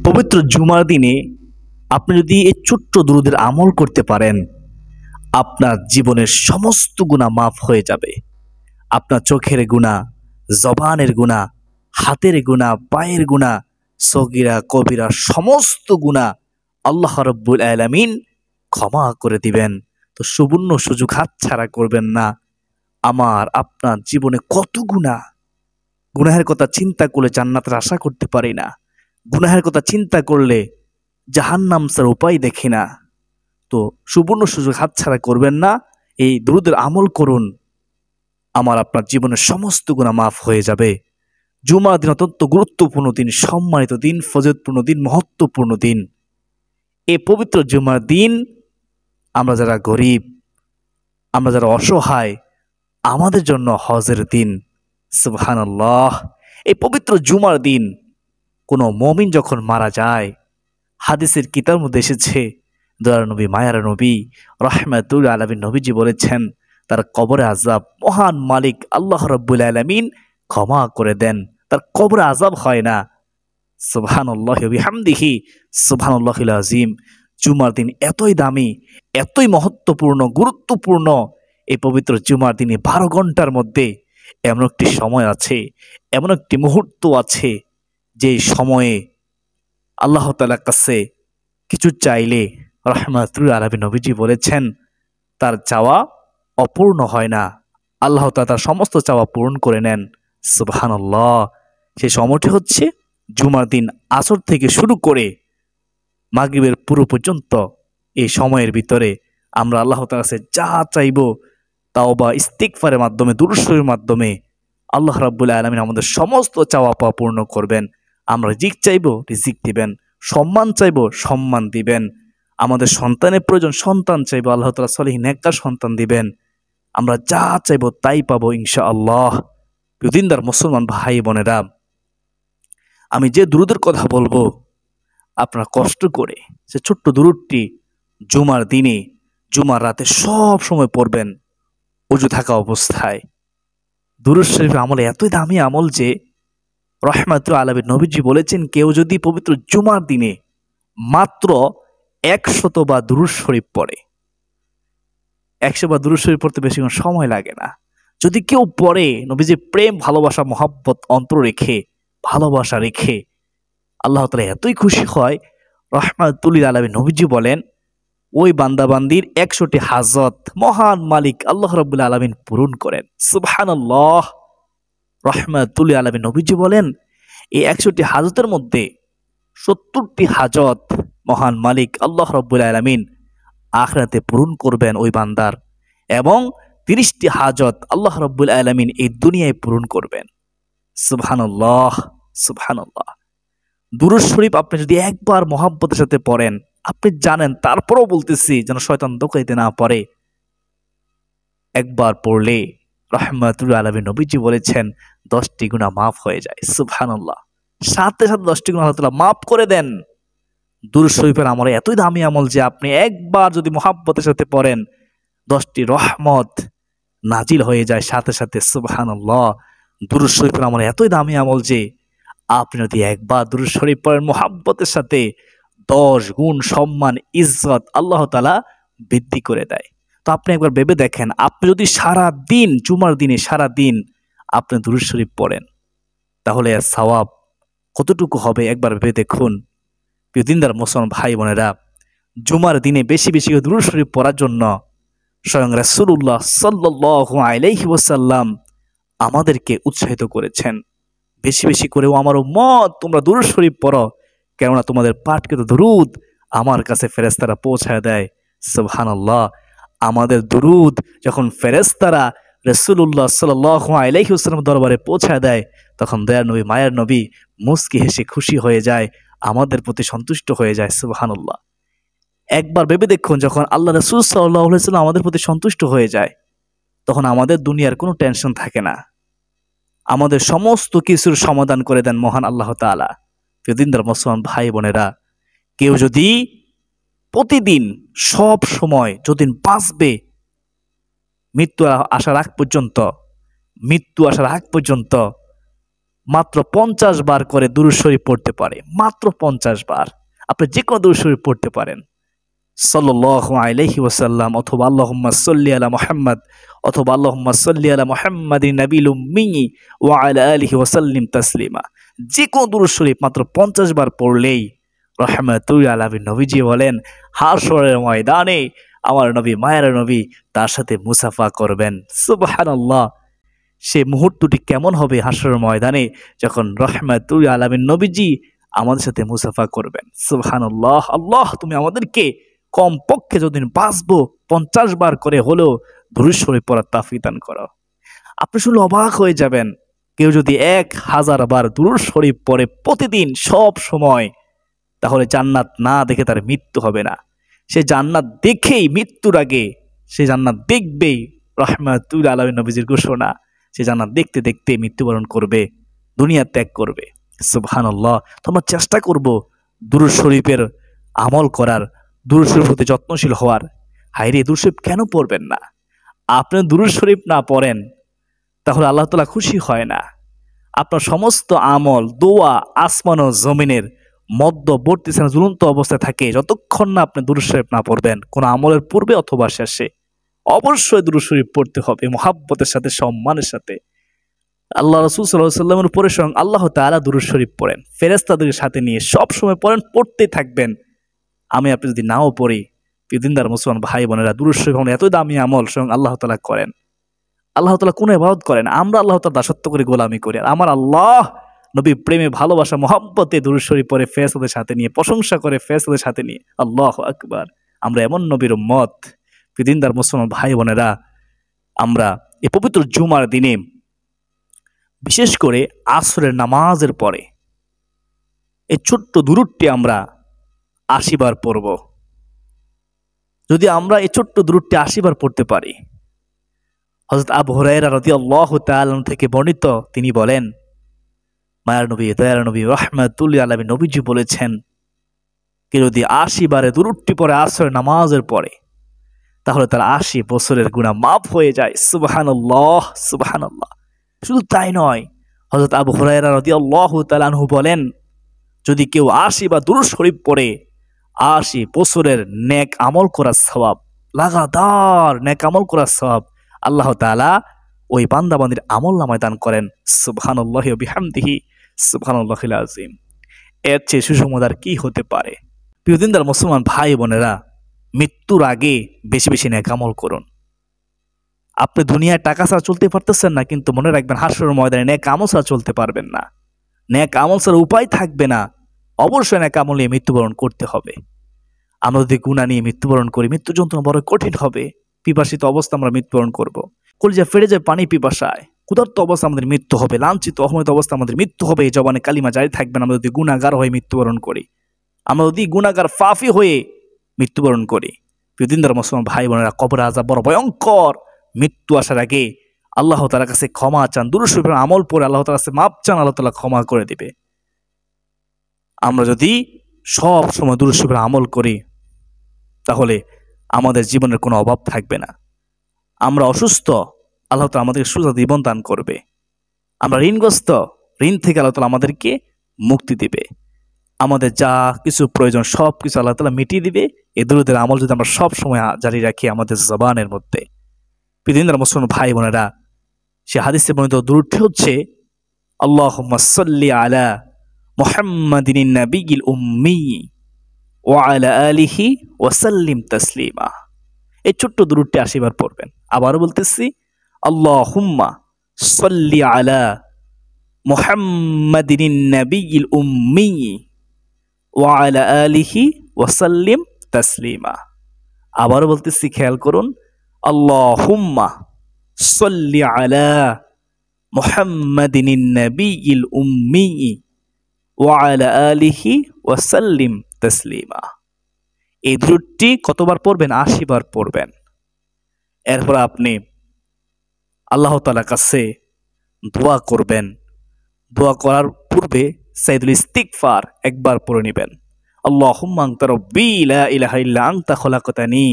পবিত্র জুমার দিনে আপনি যদি এই ছোট্ট দুরূদের আমল করতে পারেন, আপনার জীবনের সমস্ত গুনাহ মাফ হয়ে যাবে। আপনার চোখের গুনাহ, জবানের গুনাহ, হাতের গুনাহ, পায়ের গুনাহ, সগীরা কবিরা সমস্ত গুনাহ আল্লাহ রাব্বুল আলামিন ক্ষমা করে দিবেন। তো সুবর্ণ সুযোগ হাতছাড়া করবেন না। আমার আপনার জীবনে কত গুনাহ, গুনাহের কথা চিন্তা করলে জান্নাতের আশা করতে পারি না। গুনাহের কথা চিন্তা করলে জাহান্নাম ছাড়া উপায় দেখি না। তো সুবর্ণ সুযোগ হাতছাড়া করবেন না। এই দুরূদের আমল করুন, আমার আপনার জীবনের সমস্ত গুনাহ মাফ হয়ে যাবে। জুমার দিন অত্যন্ত গুরুত্বপূর্ণ দিন, সম্মানিত দিন, ফজিলতপূর্ণ দিন, মহত্বপূর্ণ দিন। এই পবিত্র জুমার দিন আমরা যারা গরিব, আমরা যারা অসহায়, আমাদের জন্য হজের দিন। সুবহানাল্লাহ। এই পবিত্র জুমার দিন কোনো মুমিন যখন মারা যায়, হাদিসের কিতাবের মধ্যে এসেছে, দয়ার নবী, মায়ার নবী, রাহমাতুল আলামিন নবীজি বলেছেন, তার কবরে আযাব মহান মালিক আল্লাহ রাব্বুল আলামিন ক্ষমা করে দেন, তার কবরে আযাব হয় না। সুবহানাল্লাহি ওয়া বিহামদিহি, সুবহানাল্লাহিল আযীম। জুমার দিন এতই দামি, এতই মহত্বপূর্ণ, গুরুত্বপূর্ণ। এই পবিত্র জুমার দিনে 12 ঘন্টার মধ্যে এমন একটি সময় আছে, এমন একটি মুহূর্ত আছে, যে সময়ে আল্লাহ তাআলার কাছে কিছু চাইলে রাহমাতুল আলামিন নবীজি বলেছেন, তার চাওয়া অপূর্ণ হয় না, আল্লাহ তাআলা তার সমস্ত চাওয়া পূরণ করে নেন। সুবহানাল্লাহ। সেই সময়টি হচ্ছে জুমার দিন আসর থেকে শুরু করে মাগরিবের পুরো পর্যন্ত। এই সময়ের ভিতরে আমরা আল্লাহ তাআলার কাছে যা চাইব, তাওবা ইস্তিগফারের মাধ্যমে, দুরূদ শরীফের মাধ্যমে আল্লাহ রাব্বুল আলামিন আমাদের সমস্ত চাওয়া পাওয়া পূর্ণ করবেন। আমরা রিজিক চাইব, রিজিক দিবেন। সম্মান চাইব, সম্মান দিবেন। আমাদের সন্তানের প্রয়োজন, সন্তান চাইব, আল্লাহ তাআলা সলিহ নেককার সন্তান দিবেন। আমরা যা চাইব তাই পাবো ইনশাআল্লাহ। দিনদার মুসলমান ভাই বোনেরা, আমি যে দুরূদের কথা বলবো, আপনারা কষ্ট করে সে ছোট্ট দুরূদটি জুমার দিনে, জুমার রাতে সব সময় পড়বেন ওযু থাকা অবস্থায়। দুরূদ শরীফের আমল এতই দামি আমল যে রাহমাতুল আলামিন নবীজি বলেছেন, কেউ যদি পবিত্র জুমার দিনে মাত্র 100 বার দুরূদ শরীফ পড়ে, 100 বার দুরূদ শরীফ পড়তে বেশিক্ষণ সময় লাগে না। যদি কেউ পড়ে, নবীজির প্রেম, ভালোবাসা, মহব্বত অন্তর রেখে, ভালোবাসা রেখে, আল্লাহ তাআলা এতই খুশি হয়, রাহমাতুল আলামিন নবীজি বলেন, ওই বান্দাবান্দির 100টি হাজত মহান মালিক আল্লাহ রাব্বুল আলামিন পূরণ করেন। সুবহানাল্লাহ। রাহমাতুল আলামিন নবীজি বলেন, এই 100টি হাজতের মধ্যে 70টি হাজত মহান মালিক আল্লাহ রাব্বুল আলামিন আখিরাতে পূরণ করবেন ওই বান্দার, এবং 30টি হাজত আল্লাহ রাব্বুল আলামিন এই দুনিয়ায় পূরণ করবেন। সুবহানাল্লাহ, সুবহানাল্লাহ। দুরূদ শরীফ আপনি যদি একবার মহব্বতের সাথে পড়েন, আপনি জানেন, তারপরও বলতেছি যেন শয়তান ধোঁকা দিতে না পারে, একবার পড়লে রাহমাতুল আলামিন নবীজি বলেছেন 10টি গুনাহ মাফ হয়ে যায়। সুবহানাল্লাহ। সাথে সাথে 10টি গুনাহ আল্লাহ তাআলা মাফ করে দেন। দুরূদ শরীফের আমল এতই দামি আমল যে আপনি একবার যদি মহব্বতের সাথে পড়েন, 10টি রহমত নাজিল হয়ে যায় সাথে সাথে। সুবহানাল্লাহ। দুরূদ শরীফের আমল এতই দামি আমল যে আপনি যদি একবার দুরূদ শরীফ পড়েন মহব্বতের সাথে, 10 গুণ সম্মান, ইজ্জত আল্লাহ তাআলা বৃদ্ধি করে দেয়। তো আপনি একবার ভেবে দেখেন, আপনি যদি সারা দিন, জুমার দিনে সারা দিন আপনি দুরূদ শরীফ পড়েন, তাহলে এর সওয়াব কতটুকু হবে একবার ভেবে দেখুন। প্রিয় দিনদার মুসলমান ভাই বোনেরা, জুমার দিনে বেশি বেশি করে দুরূদ শরীফ পড়ার জন্য স্বয়ং রাসূলুল্লাহ সাল্লাল্লাহু আলাইহি ওয়াসাল্লাম আমাদেরকে উৎসাহিত করেছেন। বেশি বেশি করেও আমার উম্মত তোমরা দুরূদ শরীফ পড়ো, কেননা তোমাদের পাঠকৃত দুরূদ আমার কাছে ফেরেশতারা পৌঁছায় দেয়। সুবহানাল্লাহ। আমাদের দুরূদ যখন ফেরেশতারা রাসূলুল্লাহ সাল্লাল্লাহু আলাইহি ওয়াসাল্লাম দরবারে পৌঁছায় দেয়, তখন দয়ার নবী, মায়ের নবী মুস্কি হেসে খুশি হয়ে যায়, আমাদের প্রতি সন্তুষ্ট হয়ে যায়। সুবহানাল্লাহ। একবার ভেবে দেখুন, যখন আল্লাহ রাসূল সাল্লাল্লাহু আলাইহি ওয়াসাল্লাম আমাদের প্রতি সন্তুষ্ট হয়ে যায়, তখন আমাদের দুনিয়ার কোনো টেনশন থাকে না, আমাদের সমস্ত কিছুর সমাধান করে দেন মহান আল্লাহ তাআলা। দিনদার মুসলমান ভাই বোনেরা, কেউ যদি প্রতিদিন সব সময় যতদিন বাঁচবে, মৃত্যু আসার আগ পর্যন্ত মাত্র 50 বার করে দুরূদ শরীফ পড়তে পারে, মাত্র 50 বার। আপনি যে কোনো দুরূদ শরীফ পড়তে পারেন, সাল্লাল্লাহু আলাইহি ওয়াসাল্লাম, অথবা আল্লাহুম্মা সাল্লি আলা মুহাম্মদ, অথবা আল্লাহুম্মা সাল্লি আলা মুহাম্মাদিন নাবিয়্যিল উম্মি ওয়া আলা আলিহি ওয়া সাল্লিম তাসলিমা। যে কোনো দুরূদ শরীফ মাত্র 50 বার পড়লেই রাহমাতুল আলামিন নবীজি বলেন, হাশরের ময়দানে আমার নবী, মায়ের নবী, তার সাথে মুসাফা করবেন। সুবহানাল্লাহ। সে মুহূর্তটি কেমন হবে হাশরের ময়দানে, যখন রাহমাতুল আলামিন নবীজি আমাদের সাথে মুসাফা করবেন। সুবহানাল্লাহ। আল্লাহ, তুমি আমাদেরকে কমপক্ষে যতদিন বাঁচবো 50 বার করে হলেও দুরূদ শরীফ পড়ার তৌফিক দান করো। আপনি শুনলে অবাক হয়ে যাবেন, কেউ যদি 1000 বার দুরূদ শরীফ পড়ে প্রতিদিন সব সময়, তাহলে জান্নাত না দেখে তার মৃত্যু হবে না। সে জান্নাত দেখেই, মৃত্যুর আগে সে জান্নাত দেখবেই। রাহমাতুল আলামিন নবীজির ঘোষণা, সে জান্নাত দেখতে দেখতে মৃত্যুবরণ করবে, দুনিয়া ত্যাগ করবে। সুবহানাল্লাহ। তোমরা চেষ্টা করব দুরূদ শরীফের আমল করার, দুরূদ শরীফের প্রতি যত্নশীল হওয়ার। হায়রে, দুরূদ শরীফ কেন পড়বেন না? আপনি দুরূদ শরীফ না পড়েন তাহলে আল্লাহ তাআলা খুশি হয় না। আপনার সমস্ত আমল, দোয়া আসমান ও জমিনের মধ্যবর্তী স্থানে ঝুলন্ত অবস্থায় থাকে যতক্ষণ না আপনি দুরূদ শরীফ না পড়বেন, কোন আমলের পূর্বে অথবা শেষে। অবশ্যই দুরূদ শরীফ পড়তে হবে মুহাব্বতের সাথে, সম্মানের সাথে। আল্লাহ রাসূল সাল্লাল্লাহু আলাইহি ওয়াসাল্লামের উপরে স্বয়ং আল্লাহ তাআলা দুরূদ শরীফ পড়েন, ফেরেশতাদের সাথে নিয়ে সব সময় পড়েন, পড়তেই থাকবেন। আমি আপনি যদি নাও পড়ি, দিনদার মুসলমান ভাই বোনেরা, দুরূদ শরীফ এত দামি আমল স্বয়ং আল্লাহ তাআলা করেন। আল্লাহ তাআলা কোন ইবাদত করেন, আমরা আল্লাহ তাআলার দাসত্ব করে গোলামি করি। আর আমার আল্লাহ নবী প্রেমে, ভালোবাসা, মহব্বতে দুরূদ শরীফ পড়ে ফেরেশতাদের সাথে নিয়ে, প্রশংসা করে ফেরেশতাদের সাথে নিয়ে। আল্লাহু আকবার। আমরা এমন নবীর উম্মত। দিনদার মুসলমান ভাই বোনেরা, আমরা এই পবিত্র জুমার দিনে, বিশেষ করে আসরের নামাজের পরে এই ছোট্ট দুরূদটি আমরা 80 বার পড়ব। যদি আমরা এই ছোট্ট দুরূদটি 80 বার পড়তে পারি, হযরত আবু হুরায়রা রাদিয়াল্লাহু তাআলা থেকে বর্ণিত, তিনি বলেন, মায়ার নবী, দয়ার নবী, রাহমাতুল আলামিন নবীজি বলেছেন, কেউ যদি 80 বারে দুরূদটি পড়ে আসরের নামাজের পরে, তাহলে তার 80 বছরের গুনাহ মাফ হয়ে যায়। সুবহানাল্লাহ, সুবহানাল্লাহ। শুধু তাই নয়, হযরত আবু হুরায়রা রাদিয়াল্লাহু তাআলা আনহু বলেন, যদি কেউ 80 বার দুরূদ শরীফ পড়ে, 80 বছরের নেক আমল করার সওয়াব, লাগাতার নেক আমল করার সওয়াব আল্লাহ তাআলা ওই বান্দাবান্দির আমলনামায় দান করেন। সুবহানাল্লাহি ওয়া বিহামদিহি, সুবহানাল্লাহিল আযীম। এর চেয়ে সুসংবাদ আর কি হতে পারে? প্রিয় দিনদার মুসলমান ভাই বোনেরা, মৃত্যুর আগে বেশি বেশি নেক আমল করুন। আপনি দুনিয়ায় টাকা ছাড়া চলতে পারতেছেন না, কিন্তু মনে রাখবেন হাসরের ময়দানে নেক আমল ছাড়া চলতে পারবেন না। নেক আমল ছাড়া উপায় থাকবে না। অবশ্যই নেক আমল নিয়ে মৃত্যুবরণ করতে হবে। আমরা যদি গুনাহ নিয়ে মৃত্যুবরণ করি, মৃত্যু যন্ত্রণা বড় কঠিন হবে। পিপাসিত অবস্থা আমরা মৃত্যুবরণ করব। কলিজা ফেটে যায় পানি পিপাসায়। ক্ষুধার্ত অবস্থা আমাদের মৃত্যু হবে। লাঞ্ছিত অপমানিত অবস্থা আমাদের মৃত্যু হবে। এই জবানে কালিমা জারি থাকবে না। আমরা যদি গুনাহগার হয়ে মৃত্যুবরণ করি, আমরা যদি গুনাহগার ফাফি হয়ে মৃত্যুবরণ করি, দিনদার মুসলমান ভাই বোনেরা, কবর আযাব বড় ভয়ঙ্কর। মৃত্যু আসার আগে আল্লাহ তাআলার কাছে ক্ষমা চান, দুরূদ শরীফের আমল পড়ে আল্লাহ তাআলার কাছে মাপ চান, আল্লাহ তাআলা ক্ষমা করে দিবে। আমরা যদি সব সময় দুরূদ শরীফের আমল করি, তাহলে আমাদের জীবনের কোনো অভাব থাকবে না। আমরা অসুস্থ, আল্লাহ তাআলা আমাদেরকে সুস্থ জীবন দান করবে। আমরা ঋণগ্রস্ত, ঋণ থেকে আল্লাহ তাআলা আমাদেরকে মুক্তি দিবে। আমাদের যা কিছু প্রয়োজন সব কিছু আল্লাহ তাআলা মিটিয়ে দিবে। এই দুরূদের আমল যদি আমরা সব সময় জারি রাখি আমাদের জবানের মধ্যে। পৃথিবীর মুসলমান ভাই বোনেরা, সে হাদিসে বর্ণিত দুরূদটি হচ্ছে, আল্লাহুম্মা সাল্লি আলা মুহাম্মাদিন নাবিয়্যিল উম্মি ওয়া আলা আলিহি ওয়া সাল্লিম তাসলিমা। এই ছোট্ট দুরূদটি 80 বার পড়বেন। আবারও বলতেছি, আল্লাহুম্মা সাল্লি আলা মুহাম্মাদিন নাবিয়্যিল উম্মি ওয়া আলা আলিহি ওয়া সাল্লিম তাসলিমা। আবারও বলতেছি, খেয়াল করুন, আল্লাহুম্মা সাল্লি আলা মুহাম্মাদিন নাবিয়্যিল উম্মি ওয়া আলা আলিহি ওয়া সাল্লিম তাসলিমা। এই দুরূদটি কতবার পড়বেন? 80 বার পড়বেন। এরপর আপনি আল্লাহ তাআলার কাছে দোয়া করবেন। দোয়া করার পূর্বে সাইয়্যিদুল ইস্তিগফার একবার পড়ে নেবেন। আল্লাহুম্মা আনতা রাব্বী লা ইলাহা ইল্লা আনতা খলাকতানি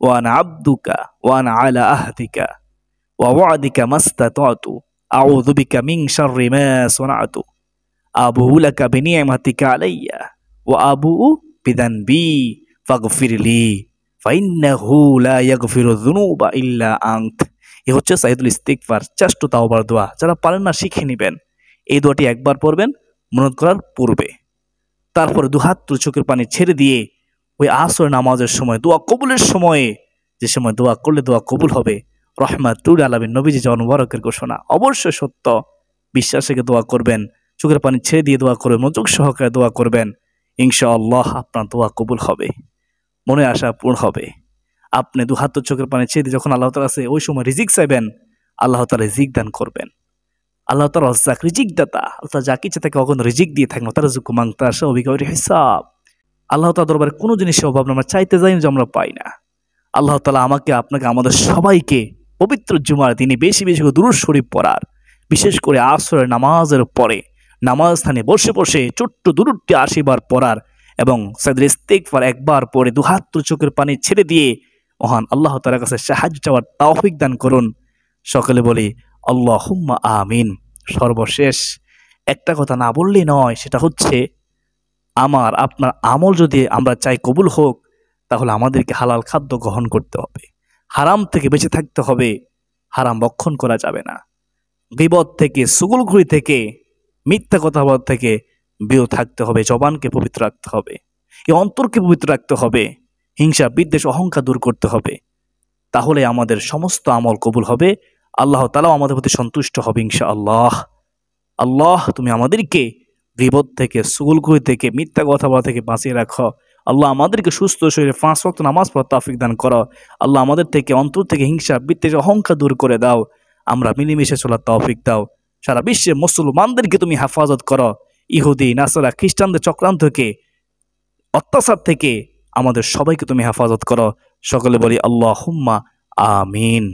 ওয়া আনা আবদুকা ওয়া আনা আলা আহদিকা ওয়া ওয়া'দিকা মাসতাতা'তু আউযু বিকা মিন শাররি মা সানাতু আবুউ লাকা বিনি'মাতিকা আলাইয়া ওয়া আবুউ বিযানবি ফাগফিরলি ফাইন্নাহু লা ইয়াগফিরুয যুনুবা ইল্লা আনত। এ হচ্ছে সাইয়্যিদুল ইস্তিগফার, চাষ্ট তাওবার দোয়া। যারা পারেন না শিখে নেবেন। এই দোয়াটি একবার পড়বেন মুনাজাত করার পূর্বে। তারপরে দুহাত তুলে চোখের পানি ছেড়ে দিয়ে ওই আসর নামাজের সময়, দোয়া কবুলের সময়ে, যে সময় দোয়া করলে দোয়া কবুল হবে, রহমাতুল আলামিন নবীজি জন মুবারকের ঘোষণা অবশ্যই সত্য। বিশ্বাস রেখে দোয়া করবেন, চোখের পানি ছেড়ে দিয়ে দোয়া করবেন, মনোযোগ সহকারে দোয়া করবেন, ইনশাআল্লাহ আপনার দোয়া কবুল হবে, মনে আশা পূর্ণ হবে। আপনি দুহাত চোখের পানি ছেড়ে দিয়ে যখন আল্লাহ তাআলার কাছে ওই সময় রিজিক চাইবেন, আল্লাহ তাআলা রিজিক দান করবেন। আল্লাহ তাআলা রাজ্জাক, রিজিক দাতা। আল্লাহ যাকে ইচ্ছা তাকে কখনো রিজিক দিয়ে থাকেন, তার রিজকু মান তাশাউ বিগাইরি হিসাব। আল্লাহ তাআলার দরবারে কোনো জিনিসের অভাব আমরা চাইতে যাই যে আমরা পাই না। আল্লাহ তাআলা আমাকে, আপনাকে, আমাদের সবাইকে পবিত্র জুমার দিনে বেশি বেশি করে দুরূদ শরীফ পড়ার, বিশেষ করে আসরের নামাজের পরে নামাজ স্থানে বসে বসে ছোট্ট দুরূদটি ৮০ বার পড়ার এবং সাইয়্যিদুল ইস্তিগফার একবার পড়ে দুহাত তুলে চোখের পানি ছেড়ে দিয়ে মহান আল্লাহ তাআলার কাছে সাহায্য চাওয়ার তৌফিক দান করুন। সকলে বলি আল্লাহুম্মা আমিন। সর্বশেষ একটা কথা না বললেই নয়, সেটা হচ্ছে আমার আপনার আমল যদি আমরা চাই কবুল হোক, তাহলে আমাদেরকে হালাল খাদ্য গ্রহণ করতে হবে, হারাম থেকে বেঁচে থাকতে হবে, হারাম ভক্ষণ করা যাবে না, গীবত থেকে, চুগলখড়ি থেকে, মিথ্যা কথা বলা থেকে বিরত থাকতে হবে, জবানকে পবিত্র রাখতে হবে, এই অন্তরকে পবিত্র রাখতে হবে, হিংসা বিদ্বেষ অহংকার দূর করতে হবে। তাহলে আমাদের সমস্ত আমল কবুল হবে, আল্লাহ তাআলাও আমাদের প্রতি সন্তুষ্ট হবে ইনশাআল্লাহ। আল্লাহ তুমি আমাদেরকে গীবত থেকে, চুগলখড়ি থেকে, মিথ্যা কথা বলা থেকে বাঁচিয়ে রাখো। আল্লাহ আমাদেরকে সুস্থ শরীরে ৫ ওয়াক্ত নামাজ পড়ার তৌফিক দান করো। আল্লাহ আমাদের থেকে, অন্তর থেকে হিংসা বিদ্বেষ অহংকার দূর করে দাও। আমরা মিলেমিশে চলার তৌফিক দাও। সারা বিশ্বে মুসলমানদেরকে তুমি হেফাজত করো ইহুদি, নাসারা, খ্রিস্টানদের চক্রান্ত থেকে, অত্যাচার থেকে আমাদের সবাইকে তুমি হেফাজত করো। সকলে বলি আল্লাহুম্মা আমিন।